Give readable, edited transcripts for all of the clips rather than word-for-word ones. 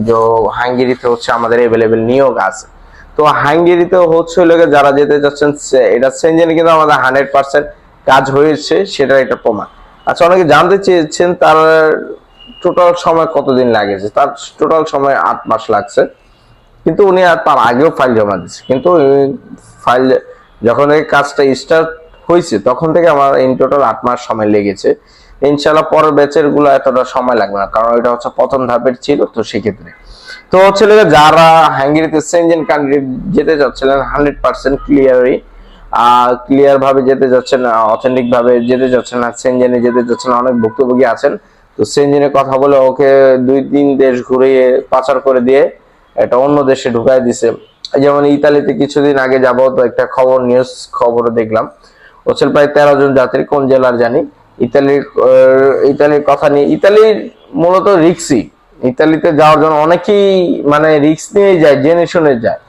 যে হাঙ্গেরিতে হচ্ছে আমাদের अवेलेबल নিয়োগ আছে। তো হাঙ্গেরিতে হচ্ছে লোকে যারা যেতে যাচ্ছেন এটা সেনজেনে কিন্তু আমাদের 100% কাজ হয়েছে, সেটা একটা প্রমাণ। আচ্ছা, অনেকে জানতে চেয়েছেন তার টোটাল সময় কতদিন লাগেছে। তার টোটাল সময় 8 মাস লাগছে, কিন্তু উনি আর তার আগেও ফাইল জমা দিচ্ছে। কিন্তু ফাইল যখন এই কাজটা স্টার্ট হয়েছে তখন থেকে আমার ইন টোটাল 8 মাস সময় লেগেছে। ইনশাল্লাহ পরের ব্যাচের গুলো এতটা সময় লাগবে না, কারণ এটা হচ্ছে প্রথম ধাপের ছিল। তো সেক্ষেত্রে তো হচ্ছে যারা হাঙ্গেরিতে সেনজেন কান্ট্রি যেতে চাচ্ছিলেন 100% ক্লিয়ার ভাবে যেতে যাচ্ছেন, অথেন্টিক ভাবে যেতে যাচ্ছেন না, সেনজেনে যেতে যাচ্ছেন, অনেক ভুক্তভোগী আছেন। তো সেনজেনে কথা বলে ওকে 2-3 দেশ ঘুরিয়ে পাচার করে দিয়ে এটা অন্য দেশে ঢুকাই দিছে। যেমন ইতালিতে কিছুদিন আগে যাবত একটা খবর, নিউজ খবরে দেখলাম হচ্ছে প্রায় 13 জন যাত্রী, কোন জেলার জানি, ইতালির কথা নিয়ে। ইতালির মূলত রিক্সি, ইতালিতে যাওয়ার জন্য অনেকেই মানে রিক্স নিয়ে যায়, জেনে শুনে যায়,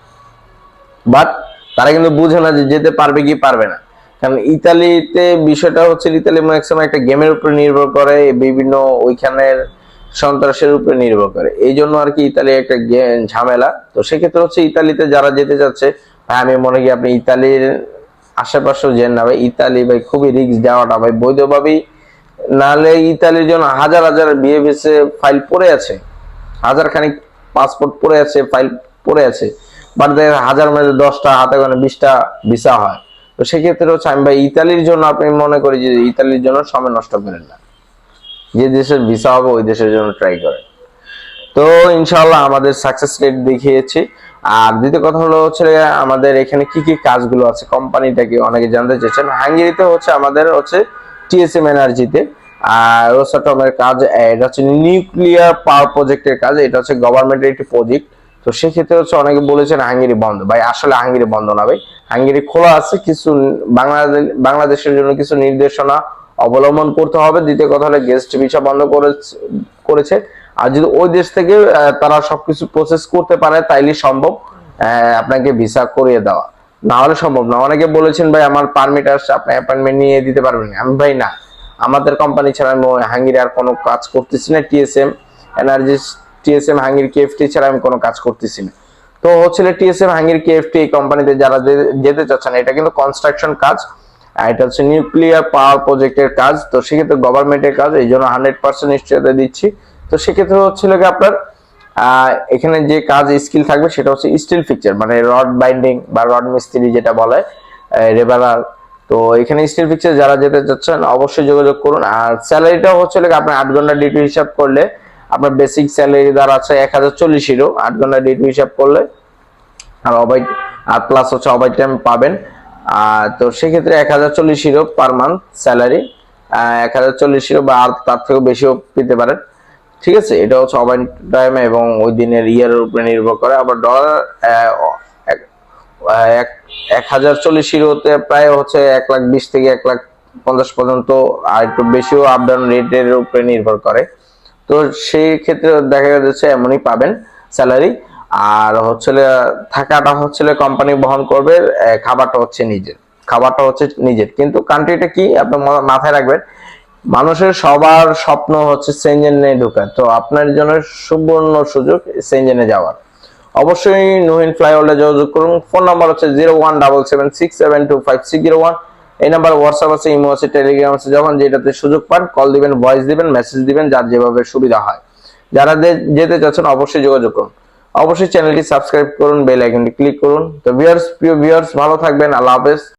বাট তারা কিন্তু বুঝে না যে যেতে পারবে কি পারবে না। কারণ ইতালিতে বিষয়টা হচ্ছে, ইতালি ম্যাক্সিমাম একটা গেমের উপরে নির্ভর করে, বিভিন্ন ওইখানের সন্ত্রাসের উপরে নির্ভর করে, এই জন্য আর কি ইতালি একটা ঝামেলা। তো সেক্ষেত্রে হচ্ছে ইতালিতে যারা যেতে যাচ্ছে, ভাই আমি মনে করি আপনি ইতালির আশেপাশেও যেন না ভাই। ইতালি ভাই খুবই রিস্ক যাওয়াটা ভাই, বৈধভাবেই নাহলে ইতালির জন্য হাজার হাজার বিএফএস ফাইল পড়ে আছে, হাজার খানিক পাসপোর্ট পড়ে আছে, ফাইল পড়ে আছে, বাট দেখেন হাজার মধ্যে 10টা, হাতে গোনা 20টা ভিসা হয়। তো সেক্ষেত্রে হচ্ছে আমি ভাই ইতালির জন্য, আপনি মনে করি যে ইতালির জন্য সময় নষ্ট করেন না, যে দেশের ভিসা হবে ওই দেশের জন্য ট্রাই করেন। তো ইনশাআল্লাহ আমাদের সাকসেস রেট দেখিয়েছি। আর দ্বিতীয় কথা হলো হচ্ছে আমাদের এখানে কি কি কাজগুলো আছে, কোম্পানিটাকে অনেকে জানতে চেয়েছেন। হাঙ্গেরিতে হচ্ছে আমাদের হচ্ছে টিএসএম এনার্জিতে আর রোসাটমের কাজ, এটা হচ্ছে নিউক্লিয়ার পাওয়ার প্রজেক্টের কাজ, এটা হচ্ছে গভর্নমেন্টের একটি প্রজেক্ট। তো সেক্ষেত্রে হচ্ছে অনেকে বলেছেন হাঙ্গেরি বন্ধ, ভাই আসলে হাঙ্গেরি বন্ধ না ভাই, হাঙ্গেরি খোলা আছে। কিছু বাংলাদেশের জন্য কিছু নির্দেশনা অবলম্বন করতে হবে। দ্বিতীয় কথা হলো গেস্ট ভিসা বন্ধ করেছে। আর যদি ওই দেশ থেকে তারা সবকিছু প্রসেস করতে পারে তাইলে সম্ভব আপনাকে ভিসা করিয়ে দেওয়া, না হলে সম্ভব না। অনেকে বলেছেন ভাই আমার পারমিট আসছে, আপনি অ্যাপয়েন্টমেন্ট নিয়ে দিতে পারবেন। আমি ভাই না, আমাদের কোম্পানি ছাড়া আমি হাঙ্গেরি আর কোনো কাজ করতেছি না। TSM energy, TSM Hungary KFT ছাড়া আমি কোনো কাজ করতেছি না। তো হচ্ছে টিএসএম হাঙ্গেরি কেএফটি এই কোম্পানিতে যারা যেতে চাচ্ছেন, এটা কিন্তু কনস্ট্রাকশন কাজ, এটা হচ্ছে নিউক্লিয়ার পাওয়ার প্রজেক্টের কাজ। তো সেক্ষেত্রে গভর্নমেন্টের কাজ, এই জন্য 100% নিশ্চয়তা দিচ্ছি। তো সেক্ষেত্রে হচ্ছিল কি আপনার এখানে যে কাজ স্কিল থাকবে সেটা হচ্ছে স্টিল ফিক্সচার, মানে রড বাইন্ডিং বা রড মিস্ত্রি যেটা বলে, রেবারার। তো এখানে স্টিল ফিক্সচার যারা যেতে চাচ্ছেন অবশ্যই যোগাযোগ করুন। আর স্যালারিটা হচ্ছে আপনার 8 ঘন্টা ডিউটি হিসাব করলে আপনার বেসিক স্যালারি দ্বারা আছে 1040 ইউরো 8 ঘন্টা ডিউটি হিসাব করলে। আর আর প্লাস হচ্ছে ওভার টাইম পাবেন। তো সেক্ষেত্রে 1040 euro per month salary, 1040 euro বা আর তার থেকেও বেশিও পেতে পারেন। ঠিক আছে, এটা হচ্ছে ওভার টাইম এবং ওই দিনের ইয়ারের উপরে নির্ভর করে। আবার ডলার 1040 ইউরোতে প্রায় হচ্ছে 1,20,000 থেকে 1,50,000 পর্যন্ত, আর একটু বেশিও আপ ডাউন রেটের উপরে নির্ভর করে। তো সেই ক্ষেত্রে দেখা যাচ্ছে এমনই পাবেন স্যালারি। আর হচ্ছে থাকাটা হচ্ছে কোম্পানি বহন করবে, খাবারটা হচ্ছে নিজের। কিন্তু কান্ট্রিটা কি আপনি মাথায় রাখবেন, মানুষের সবার স্বপ্ন হচ্ছে সেনজেনে ঢোকা। তো আপনার জন্য সুবর্ণ সুযোগ সেনজেনে যাওয়ার। অবশ্যই নুহিন ফ্লাইওভারে যোগাযোগ করুন। ফোন নাম্বার হচ্ছে 0177672561। এই নাম্বার হোয়াটসঅ্যাপ আছে, ইমো আছে, টেলিগ্রাম আছে। যখন যেটাতে সুযোগ পান কল দিবেন, ভয়েস দিবেন, মেসেজ দিবেন, যার যেভাবে সুবিধা হয়। যারা যেতে চাচ্ছেন অবশ্যই যোগাযোগ করুন। অবশ্যই চ্যানেলটি সাবস্ক্রাইব করুন, বেল আইকনটি ক্লিক করুন। তো প্রিয় ভিউয়ার্স ভালো থাকবেন, আল্লাহ হাফেজ।